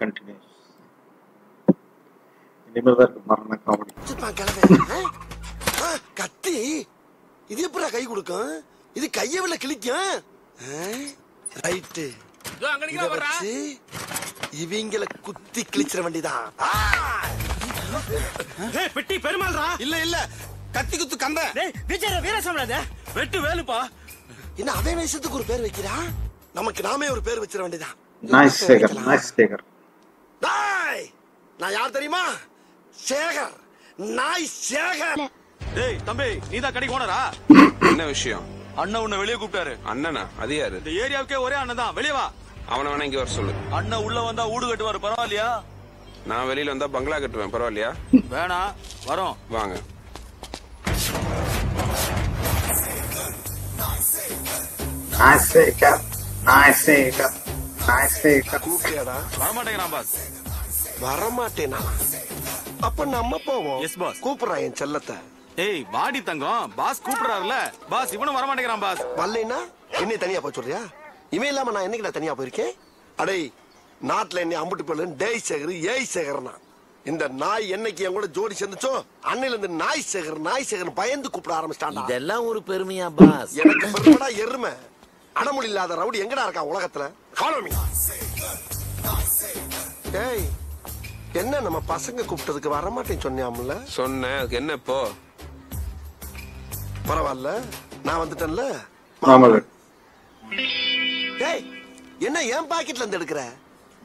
continues. இனிமேல் தான் இருக்கு மரண காமெடி. கத்தி இது எப்படா கை கொடுக்கும்? இது கையை விட கிழிக்கும். ரைட்டு இவங்கள குத்தி கிழிச்சிட வேண்டிதான். பெட்டி பெருமாள்ரா. இல்ல இல்ல கத்தி குத்து கந்த வீர சொல்றாத வெட்டு வேலுப்பா. என்ன அவன் வயசுக்கு ஒரு பேர் வைக்கிறா? நமக்கு நாமே ஒரு பேர் வச்சிட வேண்டியதான். Nice Sekar, nice Sekar. நான் யார் தெரியுமா? சேகர், நாய் சேகர். டேய் தம்பி, நீதான் கடைக்கு ஓனரா? என்ன விஷயம்? அண்ணன் உன்னை வெளியே கூப்பிட்டாரு. அண்ணனா? அது யாரு? இந்த ஏரியாவுக்கே ஒரே அண்ணன் தான். வெளியே வா. அவனை வேணா இங்க வர சொல்லு. அண்ணன் உள்ள வந்தா ஊடு கட்டுவாரு, பரவாயில்லையா? நான் வெளியில வந்தா பங்களா கட்டுவேன், பரவாயில்லையா? வேணா, வரோம். வாங்க. Nice Sekar, nice Sekar, nice Shekar. கூப்பியாடா? வரமாட்டேங்கிறான் பாஸ். வரமாட்டேனா? அப்ப நம்ம போவோம். Yes boss. கூப்பிடுறா என் செல்லத்தை. ஏய் வாடி தங்கம், பாஸ் கூப்பிடுறாருல. பாஸ் இவனும் வரமாட்டேங்கிறான் பாஸ். வரலைன்னா என்னை தனியா போய் சொல்றியா? இவன் இல்லாம நான் என்னைக்கு தனியா போயிருக்கேன்? அடே நாட்டுல என்னை அம்புட்டு போயில டேய் சேகர் ஏய் சேகர்னா. இந்த நாய் என்னைக்கு என் கூட ஜோடி சேர்ந்துச்சோ அன்னையில இருந்து நாய் சேகர் பயந்து கூப்பிட ஆரம்பிச்சிட்டான். இதெல்லாம் ஒரு பெருமையா பாஸ்? எனக்கு பெருமைடா எருமை. அடமொழி இல்லாத ரவுடி எங்கடா இருக்கா உலகத்துல? காலமி. ஏய் என்ன நம்ம பசங்க கூப்பிட்டதுக்கு வரமாட்டேன்னு சொன்னியாம்ல? சொன்னேன், அதுக்கு என்ன இப்போ? பரவாயில்ல, நான் வந்துட்டேன்ல. ஆமாங்க. ஏய் என்ன என் பாக்கெட்ல இருந்து எடுக்கிற?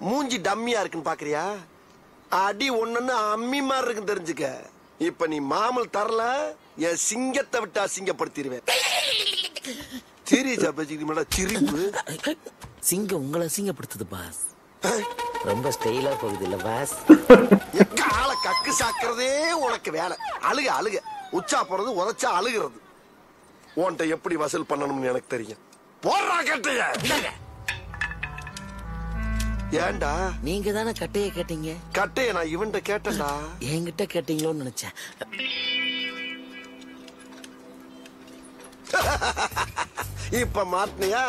மூஞ்சி டம்மியா இருக்குன்னு பாக்குறியா? அடி ஒண்ணுன்னு அம்மி மாதிரி இருக்குன்னு தெரிஞ்சுக்க. இப்ப நீ மாமல் தரல, என் சிங்கத்தை விட்டு அசிங்கப்படுத்திடுவேன். சீரியஸா பேசிக்கிட்டு சிரிப்பு. சிங்கம் உங்களை அசிங்கப்படுத்துது பாஸ். ரொம்ப ஸ்டைலா போகுது இல்ல பாஸ்? ஆள கக்கு சாக்குறதே உனக்கு வேலை. அழுக உச்சா போறது உதச்சா அழுகிறது. உன்கிட்ட எப்படி வசூல் பண்ணணும்னு எனக்கு தெரியும். போடுறா கட்டைய. ஏண்டா நீங்க தானே கட்டைய கேட்டீங்க? கட்டைய நான் இவன்கிட்ட கேட்டேன்டா. என்கிட்ட கேட்டீங்களோன்னு நினைச்சேன். இப்ப மாட்டினியா?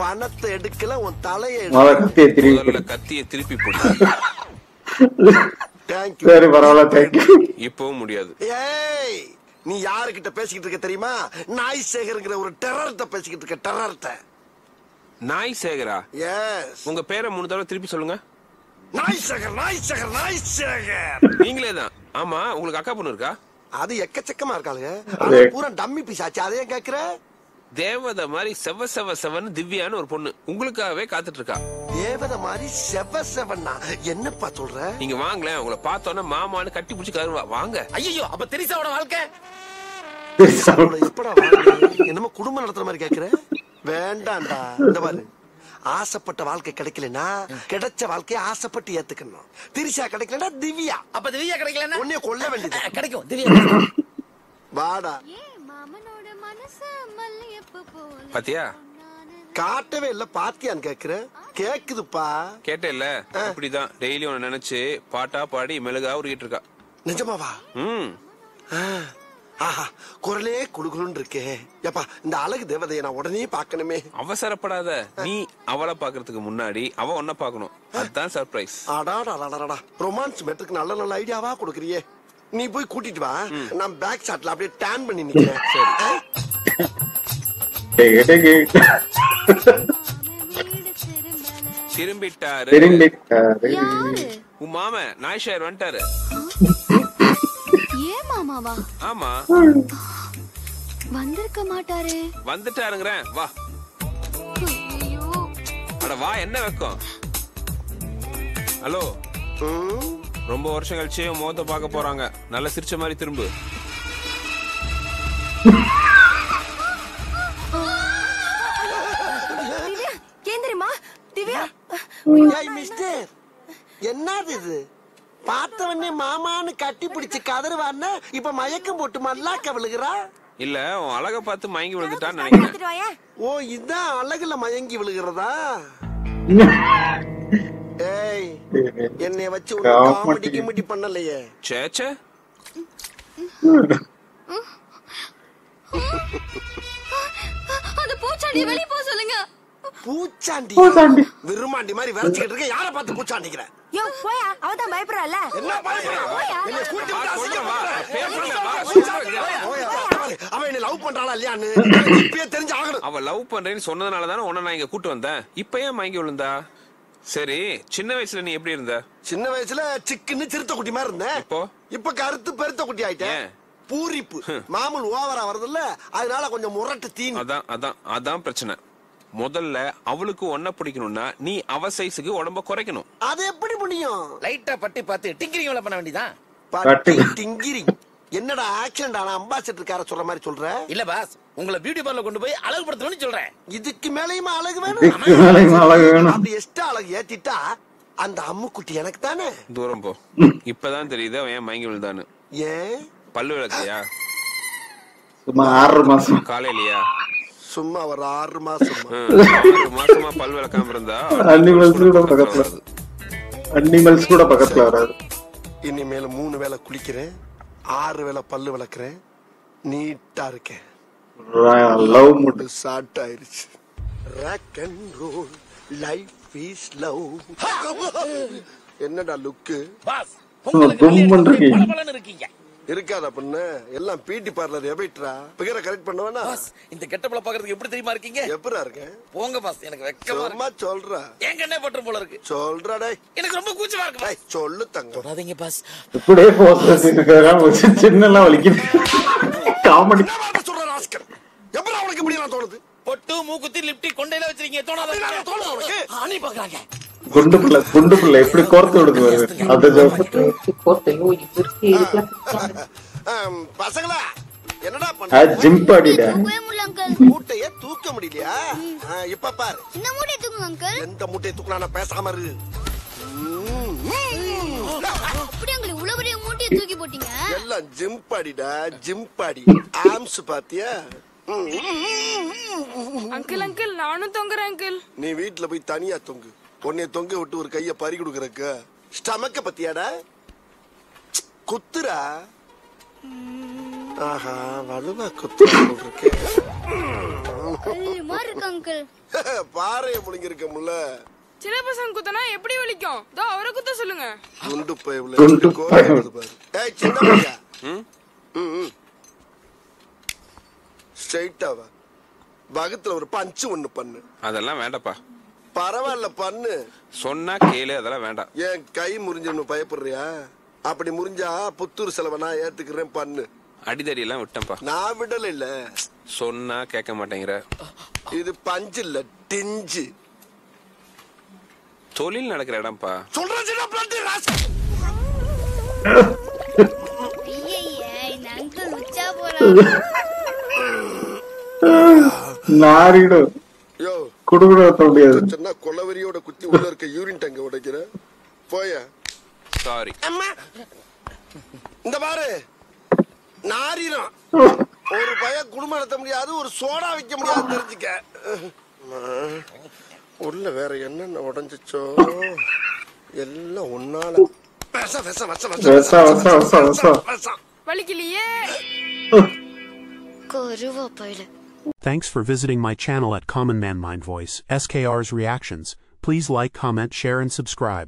பணத்தை எடுக்கல, உன் தலையை கத்திய திருப்பி போடு. சரி பரவாயில்ல, தேங்க்யூ. இப்பவும் முடியாது. ஏய் நீ யாருக்கிட்ட பேசிக்கிட்டு இருக்க தெரியுமா? நாய் சேகர்ங்கிற ஒரு டெரர்ட்ட பேசிக்கிட்டு இருக்க. டெரர்ட்ட. நாய் சேகரா? எஸ். உங்க பேரை 3 தடவை திருப்பி சொல்லுங்க. நாய் சேகர். நீங்களே தான். ஆமா, உங்களுக்கு அக்கா பொண்ணு இருக்கா? அது எக்கச்சக்கமா இருக்காளுங்க. பூரா டம்மி பீஸ் ஆச்சு. அதே கேக்குற? தேவதை மாதிரி செவன்னு திவ்யான்னு ஒரு பொண்ணு உங்களுக்காகவே காத்துட்டு இருக்கா. தேவதை மாதிரி செவன்னா என்னப்பா சொல்ற? நீங்க வாங்களேன், உங்களை பார்த்தோன்னா மாமான்னு கட்டி பிடிச்சி கருவா. வாங்க. ஐயோ, அப்ப தெரிசாவோட வாழ்க்கை எப்படா என்னமோ குடும்பம் நடத்துற மாதிரி கேக்குற? வேண்டாம்டா. இந்த பாரு, ஆசைப்பட்ட வாழ்க்கை கிடைக்கலனா கிடைச்ச வாழ்க்கையை ஆசைப்பட்டு ஏத்துக்கணும். திரிஷா கிடைக்கலனா திவ்யா. அப்ப திவ்யா கிடைக்கலனா உன்னைய கொல்ல வேண்டியது. கிடைக்கும் திவ்யா. வாடா. பாத்தியா? காட்டவே இல்ல, பாத்தியான்னு கேக்குற? கேக்குதுப்பா. கேட்டே இல்ல. இப்படிதான் டெய்லி உன்னை நினைச்சு பாட்டா பாடி மெழுகா உருகிட்டு இருக்கா. நிஜமாவா? ஆஹா, குரலே குடுகுலுன்னு இருக்கே. எப்பா இந்த அழகு தேவதையை நான் உடனே பாக்கணுமே. அவசரப்படாத. நீ அவளை பாக்குறதுக்கு முன்னாடி அவ உன்ன பாக்கணும். அதுதான் சர்ப்ரைஸ். அடாடா, ரொமான்ஸ் மெட்ருக்கு நல்ல நல்ல ஐடியாவா கொடுக்குறியே. நீ போய் கூட்டிட்டு வா. நான் பேக் ஷாட்ல அப்படியே டேன் பண்ணி நிக்கிறேன். திரும்பிட்டாரு. உன் மாம நாய்ஷார் வந்துட்டாரு. ஏன் மாமாவா? ஆமா, வந்திருக்க மாட்டாரே. வந்துட்டாருங்கிறேன். வா. அட வா, என்ன வெக்கம்? ஹலோ, ரொம்ப வருஷம் கழிச்சு முகத்தை பார்க்க போறாங்க. நல்லா சிரிச்ச மாதிரி திரும்பு. மிஸ்டர், என்னது இது? பார்த்தவனே மாமான்னு கட்டி பிடிச்சு கதறுவான்னா இப்ப மயக்கம் போட்டு மல்லாக்க விழுகிறா. இல்ல, உன் அழக பார்த்து மயங்கி விழுந்துட்டான்னு நினைக்கிறேன். ஓ, இதான் அழகுல மயங்கி விழுகிறதா? ஏய், என்னைய வச்சு காமெடி கிமெடி பண்ணலையே. சேச்சே. அந்த பூச்சாண்டி வெளிய போ சொல்லுங்க. பூச்சாண்டி பூச்சாண்டி. விருமாண்டி மாதிரி விரைச்சிக்கிட்டு இருக்க. யாரை பார்த்து பூச்சாண்டிக்கிற? யோ போயா, அவதான் பயப்படுறாள். என்ன பயப்படுற? என்னை கூட்டி விட்டு அசிங்கமா? அவன் என்ன லவ் பண்றாளா இல்லையான்னு இப்பயே தெரிஞ்சு ஆகணும். அவ லவ் பண்றேன்னு சொன்னதுனாலதானே உன்னை நான் இங்க கூட்டு வந்தேன். இப்ப ஏன் மயங்கி விழுந்தா? சரி, சின்ன வயசுல நீ எப்படி இருந்த? சின்ன வயசுல சிக்குன்னு சிறுத்தை குட்டி மாதிரி இருந்தேன். இப்ப கருத்து பெருத்த குட்டி ஆயிட்டேன். பூரிப்பு மாமூல் ஓவரா வருதுல்ல, அதனால கொஞ்சம் முரட்டு தீனி. அதான் பிரச்சனை. முதல்ல அவளுக்கு ஒன்ன பிடிக்கணும்னா நீ அவ சைஸுக்கு உடம்ப குறைக்கணும். அது எப்படி முடியும்? லைட்டா பட்டி பார்த்து டிங்கிரிங் பண்ண வேண்டியதான். டிங்கிரிங் என்னடா ஆக்சிடென்ட் ஆனா அம்பாசிடர் கார சொல்ற மாதிரி சொல்ற? இல்ல பாஸ், உங்களை பியூட்டி பார்லர் கொண்டு போய் அழகுபடுத்தணும்னு சொல்றேன். இதுக்கு மேலயுமா அழகு வேணும்? அப்படி எஸ்டா அழகு ஏத்திட்டா அந்த அம்முக்குட்டி எனக்கு தானே. தூரம் போ. இப்பதான் தெரியுது அவன் ஏன் மயங்கி விழுந்தான்னு. ஏன் பல்லு விளக்கலையா? சும்மா 6 மாசம் காலையிலயா? சும்மா ஒரு 6 மாசம் 6 மாசமா பல் விளக்காம இருந்தா அனிமல்ஸ் கூட பக்கத்துல வராது. இனிமேல 3 வேளை குளிக்கிறேன், 6 வேளை பல்லு விளக்குறேன், நீட்டா இருக்கேன். லவ் மூட் ஸ்டார்ட் ஆயிருச்சு. Rock and roll life is love. என்னடா லுக்கு பாஸ், இருக்கீங்க இருக்காதா பொண்ணு? எல்லாம் பிடி பார்லர் எபைட்ரா. பிகரை கரெக்ட் பண்ணுவானா? இந்த கெட்டப்ல பாக்குறதுக்கு எப்படி தெரியுமா இருக்கீங்க? எப்பரா இருக்கேன்? போங்க பாஸ், எனக்கு வெக்கமா இருக்கு. சும்மா சொல்றா. எங்க என்ன பண்ற போல இருக்கு? சொல்றா டேய். எனக்கு ரொம்ப கூச்சமா இருக்கு. டேய் சொல்லு தங்கம். தொடாதீங்க பாஸ். இப்படியே போஸ் இருக்கறா சின்னலாம் வலிக்குது. காமெடி சொல்ற ராஸ்கல். எப்பரா உனக்கு இப்படி எல்லாம் தோணுது? பொட்டு மூக்குத்தி லிப்டி கொண்டையில வச்சிருக்கீங்க. தோணாத தோணுது உனக்கு? ஆனி பாக்குறாங்க. குண்டுக்குள்ள எப்படி கோர்த்து விடுது அது பசங்களா என்னடா பண்ண? ஜிம் பாடிடா. மூட்டைய தூக்க முடியலையா? இப்ப பாரு. இந்த மூட்டையை தூக்குங்க அங்கிள். எந்த மூட்டையை தூக்குனா பேசாம இரு. அப்படி அங்கிள் இவ்வளவு பெரிய மூட்டையை தூக்கி போட்டீங்க? எல்லாம் ஜிம் பாடிடா, ஜிம் பாடி. ஆம்ஸ் பாத்தியா? அங்கிள் அங்கிள் நானும் தொங்குறேன் அங்கிள். நீ வீட்டுல போய் தனியா தொங்கு. உன்னைய தொங்க விட்டு ஒரு கைய பறி கொடுக்கறக்கு. ஸ்டமக்க பத்தியாடா குத்துரா. ஆஹா வலுவா குத்துறா இருக்கு. மாதிரி இருக்கு அங்கிள். பாறைய முழுங்கி இருக்க முல்ல. சின்ன பசங்க குத்தனா எப்படி வலிக்கும்? தோ அவரை குத்த சொல்லுங்க. குண்டு பயவுல கோவப்படுது பாரு. ஏய் சின்ன பையா. ஸ்ட்ரைட்டா வா. பகத்துல ஒரு பஞ்ச் ஒன்னு பண்ணு. அதெல்லாம் வேண்டாப்பா. பரவாயில்ல பண்ணு. சொன்னா கேளு, அதெல்லாம் வேண்டாம். ஏன் கை முறிஞ்சு பயப்படுறியா? அப்படி முறிஞ்சா புத்தூர் செலவை நான் ஏத்துக்கிறேன், பண்ணு. அடிதடி எல்லாம் விட்டேன்ப்பா. நான் விடல. இல்ல சொன்னா கேட்க மாட்டேங்கிற. இது பஞ்சு இல்ல டிஞ்சு. தொழில் நடக்கிற இடம்ப்பா. சொல்றேன் இந்த அங்கிள் உச்சா போறாரு. நாரிடு யோ குடுகுட முடியாது. சொன்னா கொலவெறியோட குத்தி உள்ள இருக்க யூரின் டேங்க உடைக்கிற. போயா. சாரி. இந்த பாரு நாரிடும். ஒரு பய குடும்பம் நடத்த முடியாது, ஒரு சோடா வைக்க முடியாது, தெரிஞ்சுக்க. உள்ள வேற என்னென்ன உடஞ்சிச்சோ எல்லாம் ஒன்னால. வலிக்கலையே. கருவா பையில. Thanks for visiting my channel at Common Man Mind Voice, SKR's Reactions. Please like, comment, share and subscribe.